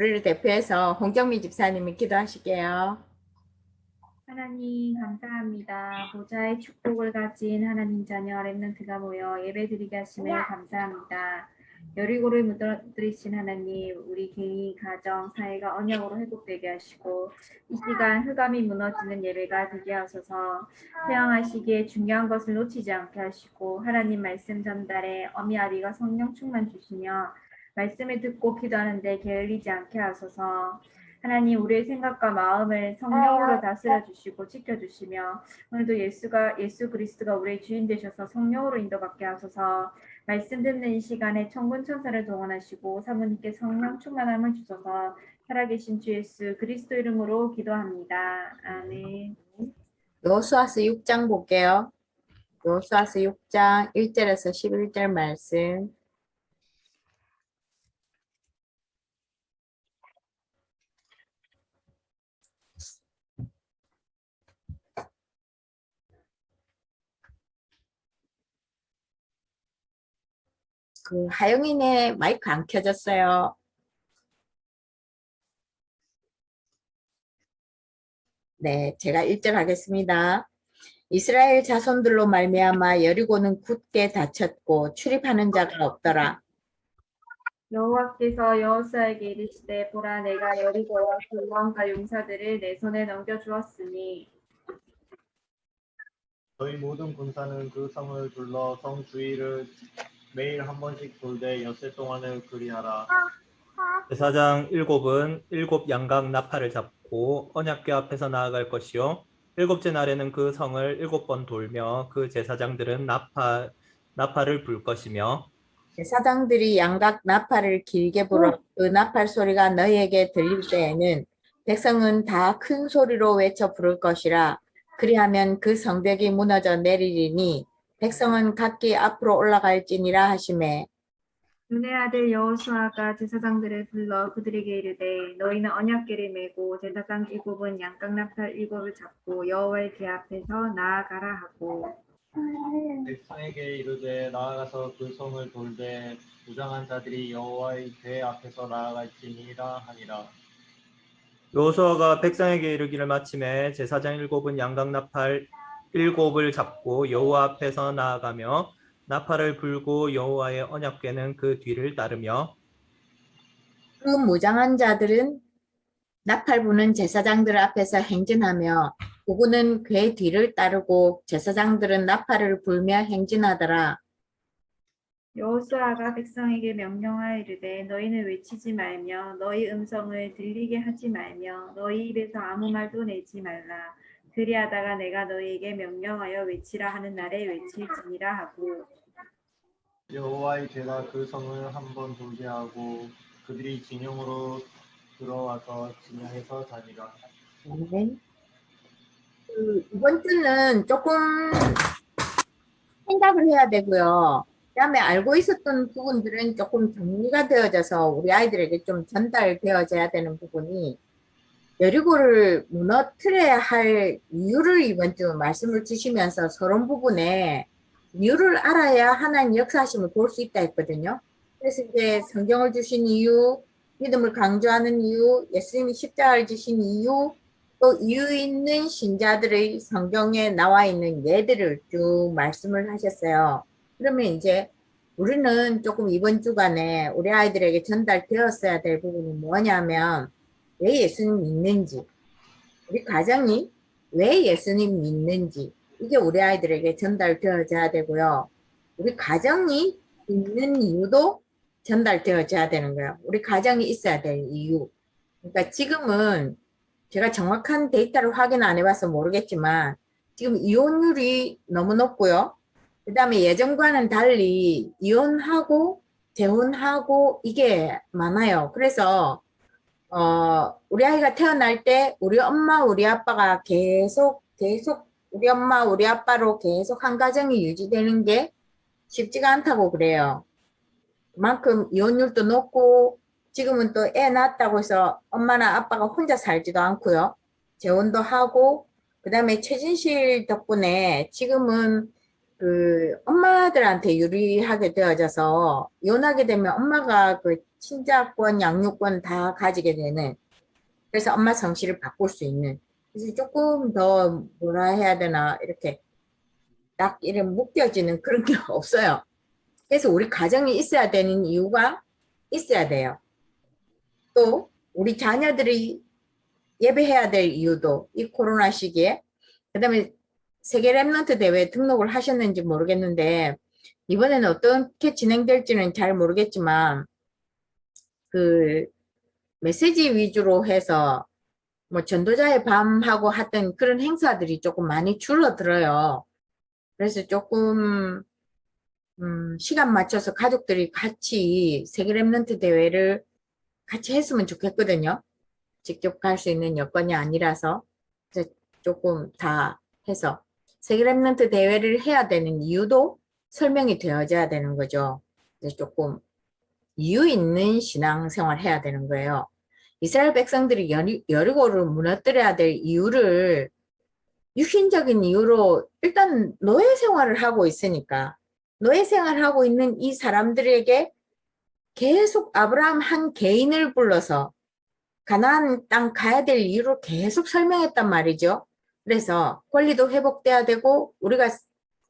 우리를 대표해서 홍정미 집사님이 기도하실게요. 하나님 감사합니다. 보좌의 축복을 가진 하나님 자녀 렘넌트가 모여 예배드리게 하심에 감사합니다. 여리고를 무너뜨리신 하나님, 우리 개인, 가정, 사회가 언약으로 회복되게 하시고 이 시간 흑암이 무너지는 예배가 되게 하소서. 태양하시기에 중요한 것을 놓치지 않게 하시고 하나님 말씀 전달에 어미아비가 성령 충만 주시며 말씀을 듣고 기도하는데 게을리지 않게 하소서. 하나님 우리의 생각과 마음을 성령으로 다스려 주시고 지켜 주시며 오늘도 예수 그리스도가 우리의 주인 되셔서 성령으로 인도받게 하소서. 말씀 듣는 이 시간에 천군 천사를 동원하시고 사모님께 성령 충만함을 주셔서 살아계신 주 예수 그리스도 이름으로 기도합니다. 아멘. 여호수아서 6장 볼게요. 여호수아서 6장 1절에서 11절 말씀. 하영이네 마이크 안 켜졌어요. 네, 제가 1절 하겠습니다. 이스라엘 자손들로 말미암아 여리고는 굳게 닫혔고 출입하는 자가 없더라. 여호와께서 여호수아에게 이르시되 보라 내가 여리고와 그 왕과 용사들을 내 손에 넘겨주었으니 저희 모든 군사는 그 성을 둘러 성 주위를 매일 한 번씩 돌되 엿새 동안을 그리하라. 제사장 7은 7 양각 나팔을 잡고 언약궤 앞에서 나아갈 것이요 7째 날에는 그 성을 7번 돌며 그 제사장들은 나팔을 불 것이며 제사장들이 양각 나팔을 길게 불어 그 나팔 소리가 너희에게 들릴 때에는 백성은 다 큰 소리로 외쳐 부를 것이라. 그리하면 그 성벽이 무너져 내리리니 백성은 각기 앞으로 올라갈지니라 하시매. 눈의 아들 여호수아가 제사장들을 불러 그들에게 이르되 너희는 언약궤를 메고 제사장 7은 양각 나팔 7을 잡고 여호와의 궤 앞에서 나아가라 하고 백성에게 이르되 나아가서 그 성을 돌되 무장한 자들이 여호와의 궤 앞에서 나아갈지니라 하니라. 여호수아가 백성에게 이르기를 마침에 제사장 7은 양각 나팔 7을 잡고 여호와 앞에서 나아가며 나팔을 불고 여호와의 언약궤는 그 뒤를 따르며 그 무장한 자들은 나팔 부는 제사장들 앞에서 행진하며 그분은 궤 뒤를 따르고 제사장들은 나팔을 불며 행진하더라. 여호수아가 백성에게 명령하여 이르되 너희는 외치지 말며 너희 음성을 들리게 하지 말며 너희 입에서 아무 말도 내지 말라. 그리하다가 내가 너희에게 명령하여 외치라 하는 날에 외칠지니라 하고 여호와의 궤가 그 성을 한 번 돌게 하고 그들이 진영으로 들어와서 진영에서 자니라. 네. 이번 주는 조금 생각을 해야 되고요. 그다음에 알고 있었던 부분들은 조금 정리가 되어져서 우리 아이들에게 좀 전달되어져야 되는 부분이 여리고를 무너뜨려야 할 이유를 이번 주 말씀을 주시면서 서론 부분에 이유를 알아야 하나님 역사하심을 볼 수 있다 했거든요. 그래서 이제 성경을 주신 이유, 믿음을 강조하는 이유, 예수님이 십자가를 지신 이유, 또 이유 있는 신자들의 성경에 나와 있는 예들을 쭉 말씀을 하셨어요. 그러면 이제 우리는 조금 이번 주간에 우리 아이들에게 전달되었어야 될 부분이 뭐냐면 왜 예수님 믿는지, 우리 가정이 왜 예수님 믿는지 이게 우리 아이들에게 전달되어져야 되고요. 우리 가정이 있는 이유도 전달되어져야 되는 거예요. 우리 가정이 있어야 될 이유. 그러니까 지금은 제가 정확한 데이터를 확인 안 해봐서 모르겠지만 지금 이혼율이 너무 높고요. 그 다음에 예전과는 달리 이혼하고 재혼하고 이게 많아요. 그래서 우리 아이가 태어날 때 우리 엄마, 우리 아빠가 계속 우리 엄마, 우리 아빠로 계속 한 가정이 유지되는 게 쉽지가 않다고 그래요. 그만큼 이혼율도 높고 지금은 또 애 낳았다고 해서 엄마나 아빠가 혼자 살지도 않고요. 재혼도 하고 그 다음에 최진실 덕분에 지금은 그 엄마들한테 유리하게 되어져서 이혼하게 되면 엄마가 그 친자권, 양육권 다 가지게 되는, 그래서 엄마 성씨를 바꿀 수 있는, 그래서 조금 더 뭐라 해야 되나, 이렇게 딱 이렇게 묶여지는 그런 게 없어요. 그래서 우리 가정이 있어야 되는 이유가 있어야 돼요. 또 우리 자녀들이 예배해야 될 이유도 이 코로나 시기에, 그다음에 세계 랩런트 대회 등록을 하셨는지 모르겠는데 이번에는 어떻게 진행될지는 잘 모르겠지만 그 메시지 위주로 해서 뭐 전도자의 밤하고 하던 그런 행사들이 조금 많이 줄어들어요. 그래서 조금 시간 맞춰서 가족들이 같이 세계 랩런트 대회를 같이 했으면 좋겠거든요. 직접 갈 수 있는 여건이 아니라서 그래서 조금 다 해서 세계 랩런트 대회를 해야 되는 이유도 설명이 되어져야 되는 거죠. 그래서 조금 이유 있는 신앙생활 해야 되는 거예요. 이스라엘 백성들이 여리고를 무너뜨려야 될 이유를 육신적인 이유로 일단 노예 생활을 하고 있으니까 노예 생활을 하고 있는 이 사람들에게 계속 아브라함 한 개인을 불러서 가나안 땅 가야 될 이유를 계속 설명했단 말이죠. 그래서 권리도 회복돼야 되고 우리가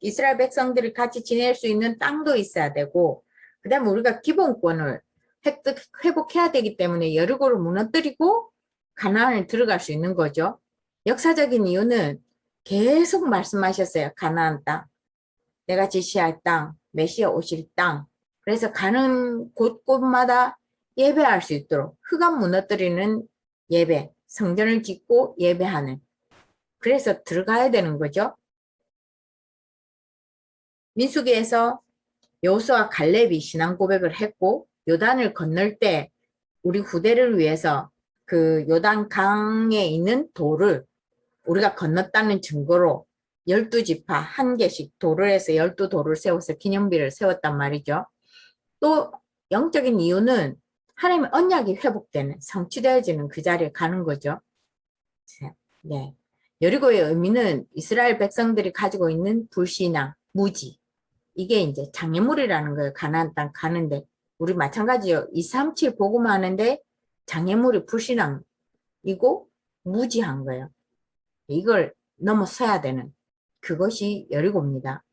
이스라엘 백성들이 같이 지낼 수 있는 땅도 있어야 되고 그 다음에 우리가 기본권을 회복해야 되기 때문에 여리고를 무너뜨리고 가나안을 들어갈 수 있는 거죠. 역사적인 이유는 계속 말씀하셨어요. 가나안 땅, 내가 지시할 땅, 메시아 오실 땅. 그래서 가는 곳곳마다 예배할 수 있도록 흑암 무너뜨리는 예배, 성전을 짓고 예배하는. 그래서 들어가야 되는 거죠. 민수기에서 여호수아 갈렙이 신앙 고백을 했고 요단을 건널 때 우리 후대를 위해서 그 요단 강에 있는 돌을 우리가 건넜다는 증거로 12지파 한 개씩 돌을 해서 12돌을 세워서 기념비를 세웠단 말이죠. 또 영적인 이유는 하나님의 언약이 회복되는, 성취되어지는 그 자리에 가는 거죠. 네. 여리고의 의미는 이스라엘 백성들이 가지고 있는 불신앙, 무지. 이게 이제 장애물이라는 거예요. 가나안 땅 가는데. 우리 마찬가지요. 237 복음 하는데 장애물이 불신앙이고 무지한 거예요. 이걸 넘어서야 되는 그것이 여리고입니다.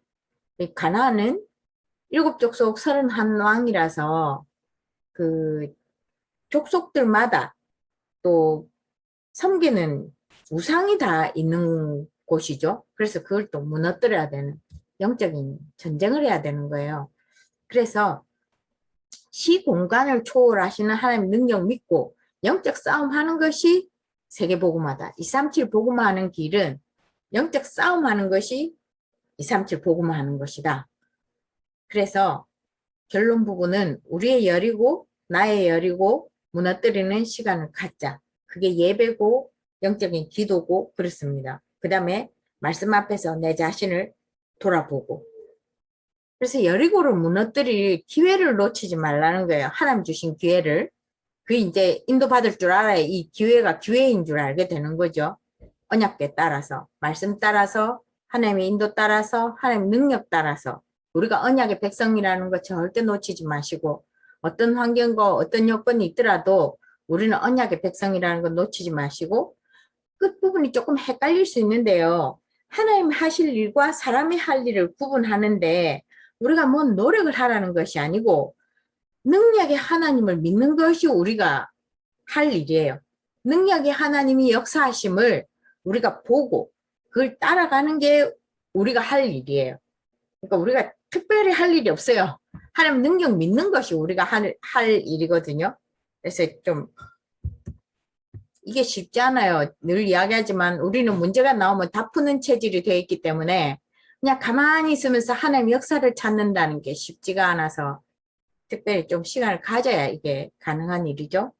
가나안은 7족속 31왕이라서 그 족속들마다 또 섬기는 우상이 다 있는 곳이죠. 그래서 그걸 또 무너뜨려야 되는 영적인 전쟁을 해야 되는 거예요. 그래서 시공간을 초월하시는 하나님 능력 믿고 영적 싸움하는 것이 세계복음화다. 237 복음화하는 길은 영적 싸움하는 것이 237 복음화하는 것이다. 그래서 결론 부분은 우리의 여리고 나의 여리고 무너뜨리는 시간을 갖자. 그게 예배고 영적인 기도고 그렇습니다. 그 다음에 말씀 앞에서 내 자신을 돌아보고 그래서 여리고를 무너뜨릴 기회를 놓치지 말라는 거예요. 하나님 주신 기회를. 그 이제 인도받을 줄 알아야 이 기회가 기회인 줄 알게 되는 거죠. 언약궤 따라서 말씀 따라서 하나님의 인도 따라서 하나님의 능력 따라서 우리가 언약의 백성이라는 거 절대 놓치지 마시고 어떤 환경과 어떤 여건이 있더라도 우리는 언약의 백성이라는 거 놓치지 마시고 끝부분이 조금 헷갈릴 수 있는데요. 하나님 하실 일과 사람이 할 일을 구분하는데 우리가 뭔 노력을 하라는 것이 아니고 능력의 하나님을 믿는 것이 우리가 할 일이에요. 능력의 하나님이 역사하심을 우리가 보고 그걸 따라가는 게 우리가 할 일이에요. 그러니까 우리가 특별히 할 일이 없어요. 하나님 능력 믿는 것이 우리가 할 일이거든요. 그래서 좀 이게 쉽지 않아요. 늘 이야기하지만 우리는 문제가 나오면 다 푸는 체질이 되어 있기 때문에 그냥 가만히 있으면서 하나님 역사를 찾는다는 게 쉽지가 않아서 특별히 좀 시간을 가져야 이게 가능한 일이죠.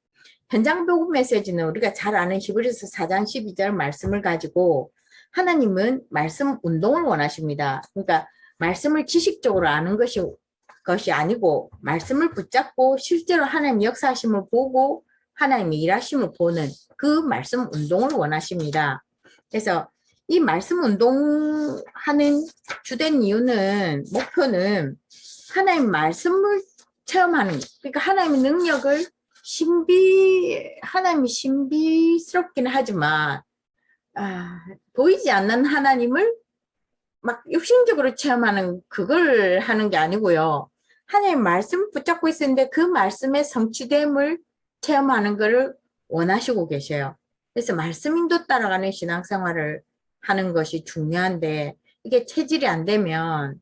현장 복음 메시지는 우리가 잘 아는 히브리서 4장 12절 말씀을 가지고 하나님은 말씀 운동을 원하십니다. 그러니까 말씀을 지식적으로 아는 것이 아니고 말씀을 붙잡고 실제로 하나님 역사하심을 보고 하나님의 일하심을 보는 그 말씀 운동을 원하십니다. 그래서 이 말씀 운동하는 주된 이유는 목표는 하나님 말씀을 체험하는, 그러니까 하나님의 능력을 하나님이 신비스럽긴 하지만, 보이지 않는 하나님을 막 육신적으로 체험하는 그걸 하는 게 아니고요. 하나님 말씀 붙잡고 있었는데 그 말씀의 성취됨을 체험하는 것을 원하시고 계셔요. 그래서 말씀 인도 따라가는 신앙생활을 하는 것이 중요한데 이게 체질이 안 되면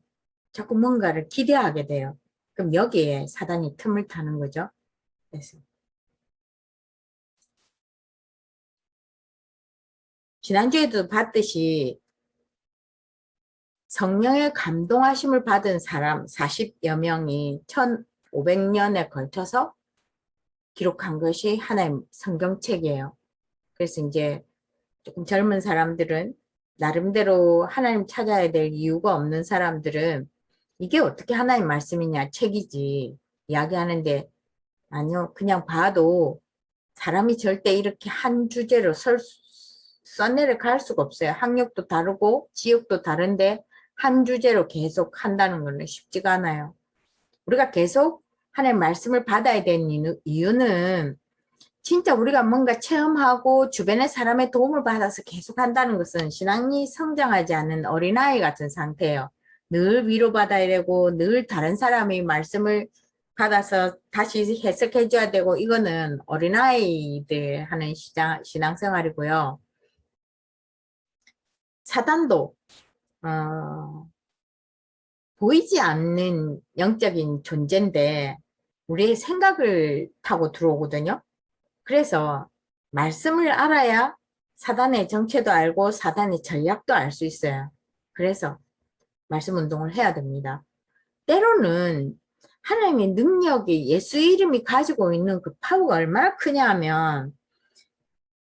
자꾸 뭔가를 기대하게 돼요. 그럼 여기에 사단이 틈을 타는 거죠. 그래서 지난주에도 봤듯이 성령의 감동하심을 받은 사람 40여 명이 1500년에 걸쳐서 기록한 것이 하나의 성경책이에요. 그래서 이제 조금 젊은 사람들은 나름대로 하나님 찾아야 될 이유가 없는 사람들은 이게 어떻게 하나님 말씀이냐 책이지 이야기하는데 아니요. 그냥 봐도 사람이 절대 이렇게 한 주제로 써내려 갈 수가 없어요. 학력도 다르고 지역도 다른데 한 주제로 계속 한다는 것은 쉽지가 않아요. 우리가 계속 하나님 말씀을 받아야 되는 이유는 진짜 우리가 뭔가 체험하고 주변의 사람의 도움을 받아서 계속 한다는 것은 신앙이 성장하지 않은 어린아이 같은 상태예요. 늘 위로받아야 되고 늘 다른 사람이 말씀을 받아서 다시 해석해줘야 되고 이거는 어린아이들 하는 신앙생활이고요. 사단도 보이지 않는 영적인 존재인데 우리의 생각을 타고 들어오거든요. 그래서 말씀을 알아야 사단의 정체도 알고 사단의 전략도 알 수 있어요. 그래서 말씀 운동을 해야 됩니다. 때로는 하나님의 능력이 예수 이름이 가지고 있는 그 파워가 얼마나 크냐 하면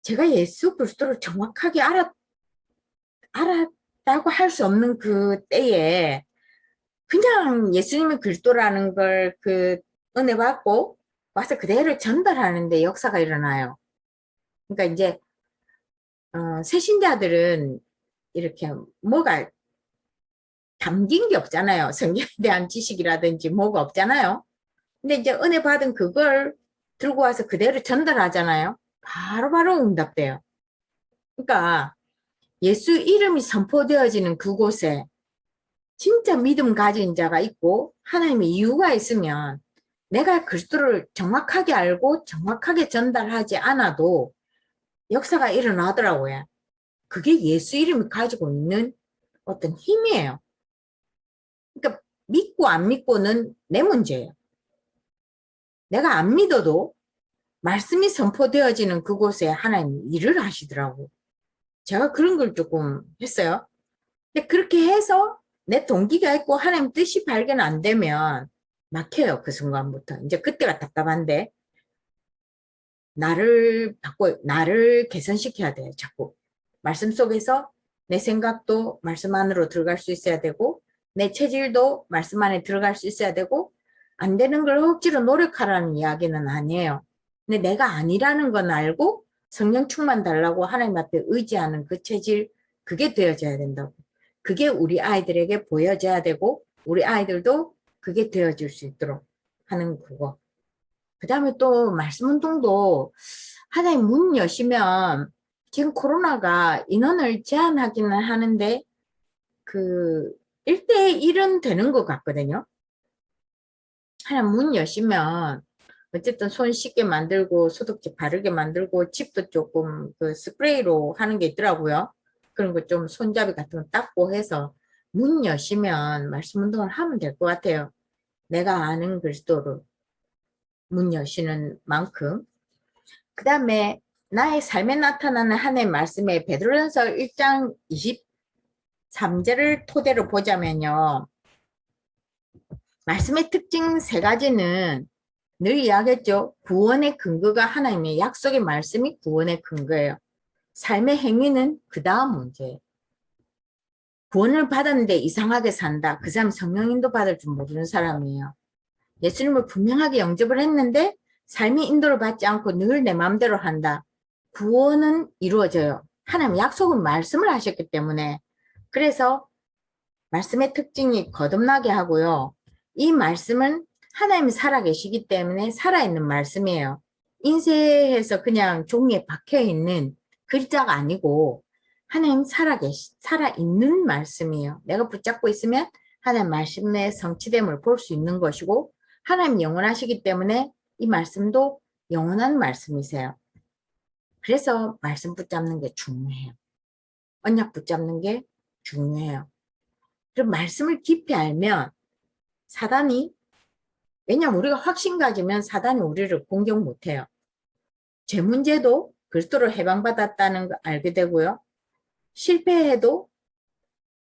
제가 예수 그리스도를 정확하게 알았다고 할 수 없는 그 때에 그냥 예수님이 그리스도라는 걸 그 은혜 받고 와서 그대로 전달하는데 역사가 일어나요. 그러니까 이제 새신자들은 이렇게 뭐가 담긴 게 없잖아요. 성경에 대한 지식이라든지 뭐가 없잖아요. 근데 이제 은혜 받은 그걸 들고 와서 그대로 전달하잖아요. 바로바로 응답돼요. 그러니까 예수 이름이 선포되어지는 그곳에 진짜 믿음 가진 자가 있고 하나님의 이유가 있으면 내가 그리스도를 정확하게 알고 정확하게 전달하지 않아도 역사가 일어나더라고요. 그게 예수 이름이 가지고 있는 어떤 힘이에요. 그러니까 믿고 안 믿고는 내 문제예요. 내가 안 믿어도 말씀이 선포되어지는 그곳에 하나님 일을 하시더라고. 제가 그런 걸 조금 했어요. 근데 그렇게 해서 내 동기가 있고 하나님 뜻이 발견 안 되면 막혀요. 그 순간부터. 이제 그때가 답답한데 나를 개선시켜야 돼요. 자꾸. 말씀 속에서 내 생각도 말씀 안으로 들어갈 수 있어야 되고 내 체질도 말씀 안에 들어갈 수 있어야 되고 안 되는 걸 억지로 노력하라는 이야기는 아니에요. 근데 내가 아니라는 건 알고 성령 충만 달라고 하나님 앞에 의지하는 그 체질 그게 되어져야 된다고. 그게 우리 아이들에게 보여져야 되고 우리 아이들도 그게 되어질 수 있도록 하는 그거. 그 다음에 또 말씀 운동도 하나님 문 여시면 지금 코로나가 인원을 제한하기는 하는데 그 1:1은 되는 것 같거든요. 하나님 문 여시면 어쨌든 손 씻게 만들고 소독제 바르게 만들고 집도 조금 그 스프레이로 하는 게 있더라고요. 그런 거 좀 손잡이 같은 거 닦고 해서 문 여시면 말씀 운동을 하면 될 것 같아요. 내가 아는 그리스도를 문 여시는 만큼. 그 다음에 나의 삶에 나타나는 하나님의 말씀에 베드로전서 1장 23절을 토대로 보자면요. 말씀의 특징 3가지는 늘 이야기했죠. 구원의 근거가 하나님의 약속의 말씀이 구원의 근거예요. 삶의 행위는 그 다음 문제예요. 구원을 받았는데 이상하게 산다. 그 사람 성령인도 받을 줄 모르는 사람이에요. 예수님을 분명하게 영접을 했는데 삶의 인도를 받지 않고 늘 내 마음대로 한다. 구원은 이루어져요. 하나님 약속은 말씀을 하셨기 때문에. 그래서 말씀의 특징이 거듭나게 하고요. 이 말씀은 하나님이 살아계시기 때문에 살아있는 말씀이에요. 인쇄해서 그냥 종이에 박혀있는 글자가 아니고 하나님 살아있는 말씀이에요. 내가 붙잡고 있으면 하나님 말씀의 성취됨을 볼 수 있는 것이고 하나님 영원하시기 때문에 이 말씀도 영원한 말씀이세요. 그래서 말씀 붙잡는 게 중요해요. 언약 붙잡는 게 중요해요. 그럼 말씀을 깊이 알면 사단이, 왜냐면 우리가 확신 가지면 사단이 우리를 공격 못해요. 죄 문제도 그리스도로 해방받았다는 거 알게 되고요. 실패해도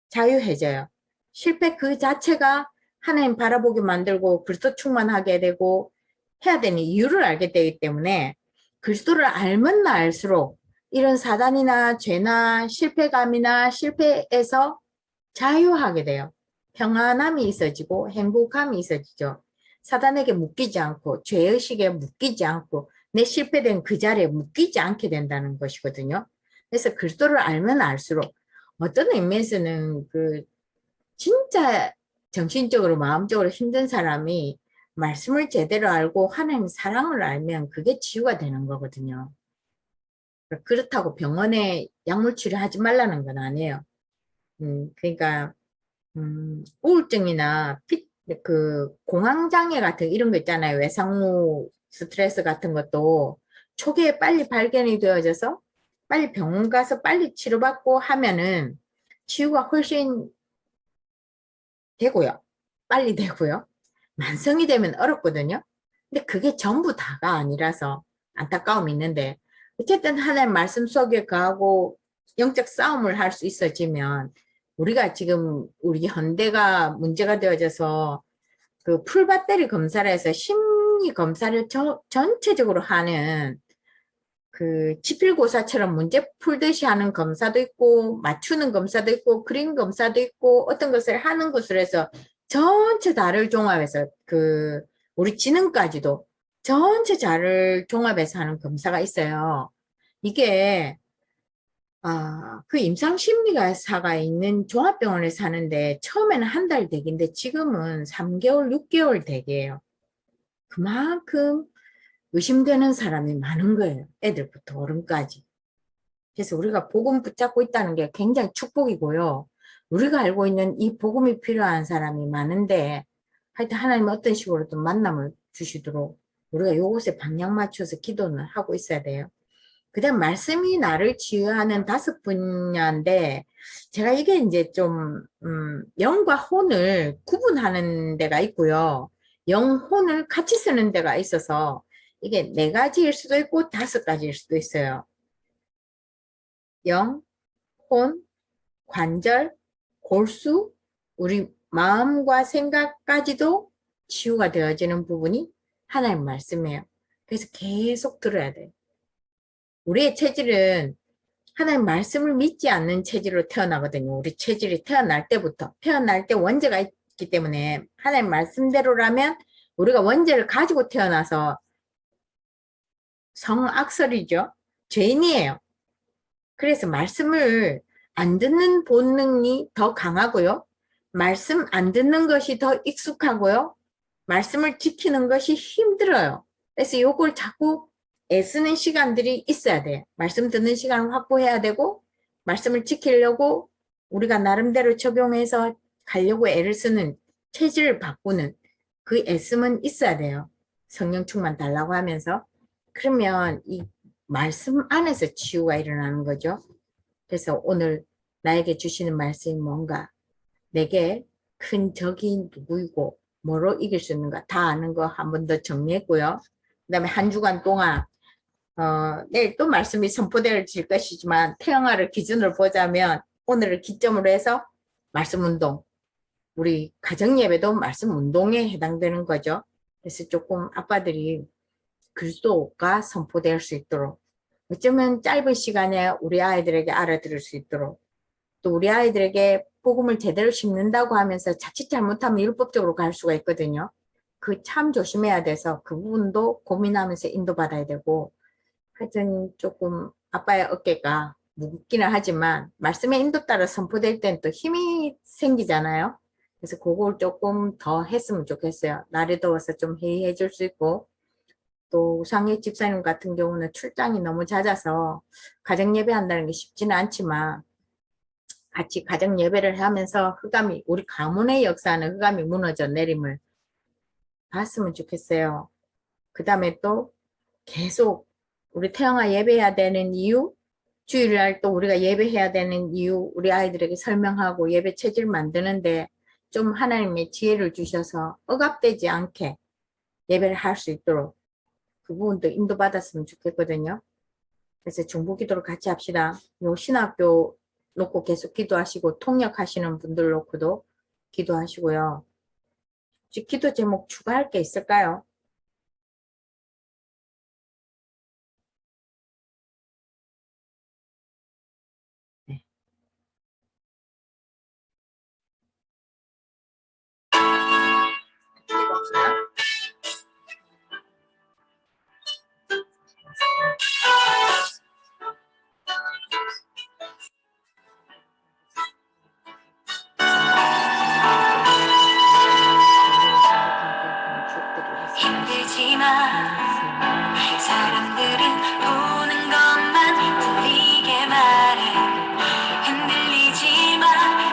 자유해져요. 실패 그 자체가 하나님 바라보게 만들고 그리스도 충만하게 되고 해야 되는 이유를 알게 되기 때문에 그리스도를 알면 알수록 이런 사단이나 죄나 실패감이나 실패에서 자유하게 돼요. 평안함이 있어지고 행복함이 있어지죠. 사단에게 묶이지 않고 죄의식에 묶이지 않고 내 실패된 그 자리에 묶이지 않게 된다는 것이거든요. 그래서 그리스도를 알면 알수록 어떤 의미에서는 그 진짜 정신적으로 마음적으로 힘든 사람이 말씀을 제대로 알고 하나님의 사랑을 알면 그게 치유가 되는 거거든요. 그렇다고 병원에 약물 치료하지 말라는 건 아니에요. 그러니까 우울증이나 그 공황장애 같은 이런 거 있잖아요. 외상후 스트레스 같은 것도 초기에 빨리 발견이 되어져서 빨리 병원 가서 빨리 치료받고 하면은 치유가 훨씬 되고요. 빨리 되고요. 만성이 되면 어렵거든요. 근데 그게 전부 다가 아니라서 안타까움이 있는데 어쨌든 하나님 말씀 속에 가고 영적 싸움을 할 수 있어지면 우리가 지금 우리 현대가 문제가 되어져서 그 풀배터리 검사를 해서 심리 검사를 전체적으로 하는 그 지필고사처럼 문제 풀듯이 하는 검사도 있고 맞추는 검사도 있고 그림 검사도 있고 어떤 것을 하는 것으로 해서 전체 다를 종합해서 그 우리 지능까지도 전체 다를 종합해서 하는 검사가 있어요. 이게 그 임상심리가사가 있는 종합병원에 사는데 처음에는 한 달 대기인데 지금은 3개월, 6개월 대기예요. 그만큼 의심되는 사람이 많은 거예요. 애들부터 어른까지. 그래서 우리가 복음 붙잡고 있다는 게 굉장히 축복이고요. 우리가 알고 있는 이 복음이 필요한 사람이 많은데 하여튼 하나님 어떤 식으로든 만남을 주시도록 우리가 요것에 방향 맞춰서 기도는 하고 있어야 돼요. 그 다음 말씀이 나를 치유하는 5분야인데 제가 이게 이제 좀 영과 혼을 구분하는 데가 있고요. 영, 혼을 같이 쓰는 데가 있어서 이게 4가지일 수도 있고 5가지일 수도 있어요. 영, 혼, 관절, 골수, 우리 마음과 생각까지도 치유가 되어지는 부분이 하나님 말씀이에요. 그래서 계속 들어야 돼요. 우리의 체질은 하나님 말씀을 믿지 않는 체질로 태어나거든요. 우리 체질이 태어날 때부터. 태어날 때 원죄가 있기 때문에 하나님 말씀대로라면 우리가 원죄를 가지고 태어나서 성악설이죠. 죄인이에요. 그래서 말씀을 안 듣는 본능이 더 강하고요. 말씀 안 듣는 것이 더 익숙하고요. 말씀을 지키는 것이 힘들어요. 그래서 이걸 자꾸 애쓰는 시간들이 있어야 돼요. 말씀 듣는 시간을 확보해야 되고 말씀을 지키려고 우리가 나름대로 적용해서 가려고 애를 쓰는 체질을 바꾸는 그 애씀은 있어야 돼요. 성령 충만 달라고 하면서. 그러면 이 말씀 안에서 치유가 일어나는 거죠. 그래서 오늘 나에게 주시는 말씀이 뭔가 내게 큰 적이 누구이고 뭐로 이길 수 있는가 다 아는 거 한 번 더 정리했고요. 그 다음에 한 주간 동안 내일 또 말씀이 선포될 것이지만 태영아를 기준으로 보자면 오늘을 기점으로 해서 말씀 운동, 우리 가정 예배도 말씀 운동에 해당되는 거죠. 그래서 조금 아빠들이 그리스도가 선포될 수 있도록 어쩌면 짧은 시간에 우리 아이들에게 알아들을 수 있도록 또 우리 아이들에게 복음을 제대로 심는다고 하면서 자칫 잘못하면 율법적으로 갈 수가 있거든요. 그 참 조심해야 돼서 그 부분도 고민하면서 인도받아야 되고 하여튼 조금 아빠의 어깨가 무겁기는 하지만 말씀의 인도 따라 선포될 땐 또 힘이 생기잖아요. 그래서 그걸 조금 더 했으면 좋겠어요. 날이 더워서 좀 해이해질 수 있고, 또 상해 집사님 같은 경우는 출장이 너무 잦아서 가정 예배한다는 게 쉽지는 않지만 같이 가정 예배를 하면서 흑암이, 우리 가문의 역사는 흑암이 무너져 내림을 봤으면 좋겠어요. 그 다음에 또 계속 우리 태영아 예배해야 되는 이유, 주일날 또 우리가 예배해야 되는 이유, 우리 아이들에게 설명하고 예배 체질 만드는데 좀 하나님의 지혜를 주셔서 억압되지 않게 예배를 할 수 있도록 그 부분도 인도받았으면 좋겠거든요. 그래서 중보기도를 같이 합시다. 요 신학교 놓고 계속 기도하시고 통역하시는 분들 놓고도 기도하시고요. 혹시 기도 제목 추가할 게 있을까요? 네. 기도합시다. 힘들지만 사람들은 보는 것만 들리게 말해. 흔들리지만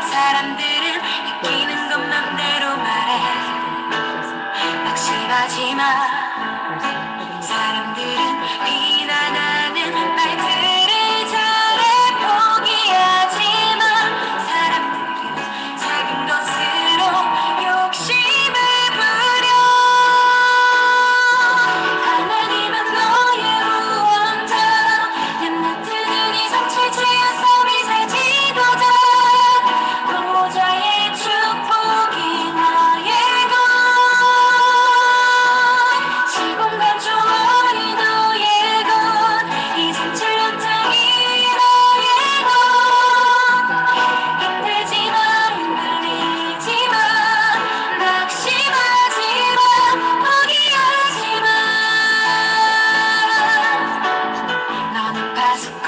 사람들은 느끼는 것 맘대로 말해. 낙심하지마. 사람들은 비난하는 말들을 잘해. 포기하지만 사람들은 작은 것으로 욕심을 부려. 하나님은 너의 구원자. 렘넌트는 이 성취 죄에서 미세지도자. 보좌의 축복이 너의 것. 시공간 초월이 너의 것. 이 산출 연장이 너의 것. 힘들지만 흔들리지만 낙심하지마. 포기하지마. 너는 파수꾼.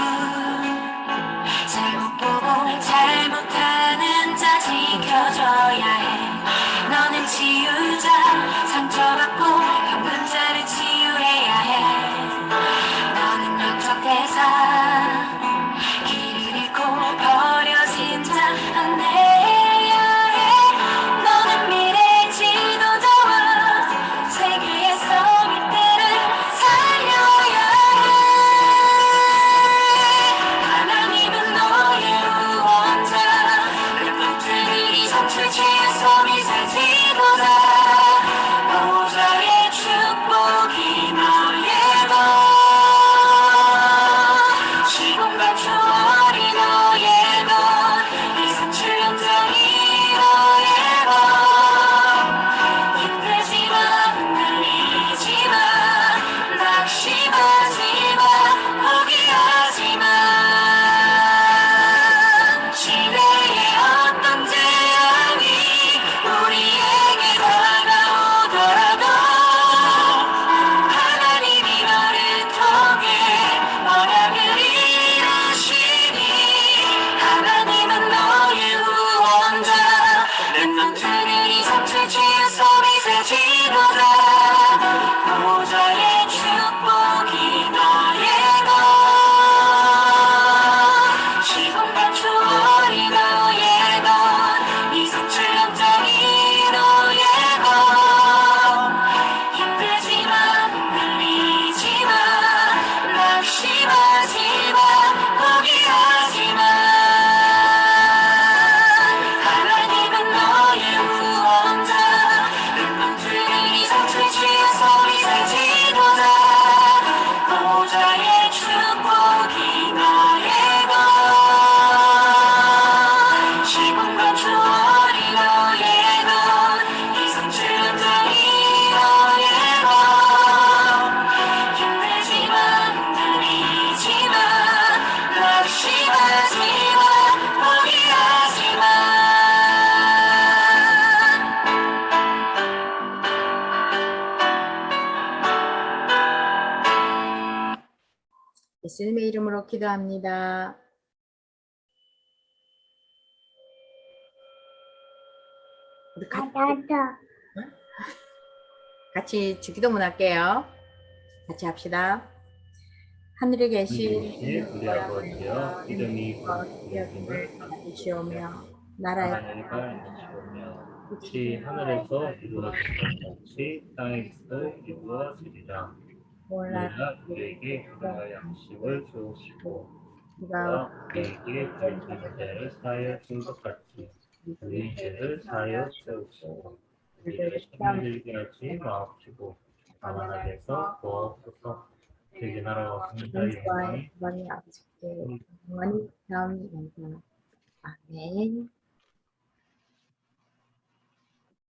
잘못 보고 잘못하는 자 지켜줘야 해. 너는 치유자. 상처받고 병든 자를 치유해야 해. 너는 영적 대상. 길을 잃고 버려진 자 안내해야 해. 너는 미래 지도자와 세계의 서밋들을 살려야 해. 하나님은 너의 구원자. 렘넌트는 이 성출 죄에서 미세지도자. 보좌의 축복이 너의 것. 시공간 초월이 너의 것. 이 산출 연장이 너의 것. 힘들지만 흔들리지마. 낙심하지마. 포기하지마. 시대의 어떤 재앙이 우리에게 다가오더라도 하나님이 너를 통해 언약을 이루시니. 하나님은 너의 구원자. 렘넌트는 이 성취 죄에서 미세지도자. 보좌의 축복이 너의 것. 시공간 초월이 너의 것. 이 성출 연장이 너의 것. 힘들지만 흔들리지마. 낙심하지마. 포기하지마. 하나님은 너의 구원자. 렘넌트는 이 성출 죄에서 미세지도자. 보좌의 축복이 너의 것. 시공간 초월이 너의 것. 이 성출 연장이 너의 것. 힘들지만 흔들리지마. 낙심하지마. 포기하지마. 예수님의 이름으로 기도합니다. 우리 같이 주기도문 할게요. 같이 합시다. 하늘에 계신 우리 아버지여, 이름이 거룩하심을 받으시오며 나라의 나라가 이루어지오며 혹시 하늘에서 이루어진 것 같이 땅에서도 이루어지리라. 몰라 우리가 우리에게 필요한 양식을 주옵시고 우리가 우리에게 죄진 죄를 사하여 준 것 같이 우리 죄를 사하여 주옵시고 우리를 시험에 들게 하지 마옵시고 다만 악에서 구하옵소서. 되게 나라와 승자의 영광이 많이 아버지께 영원히 다음 영광 아멘.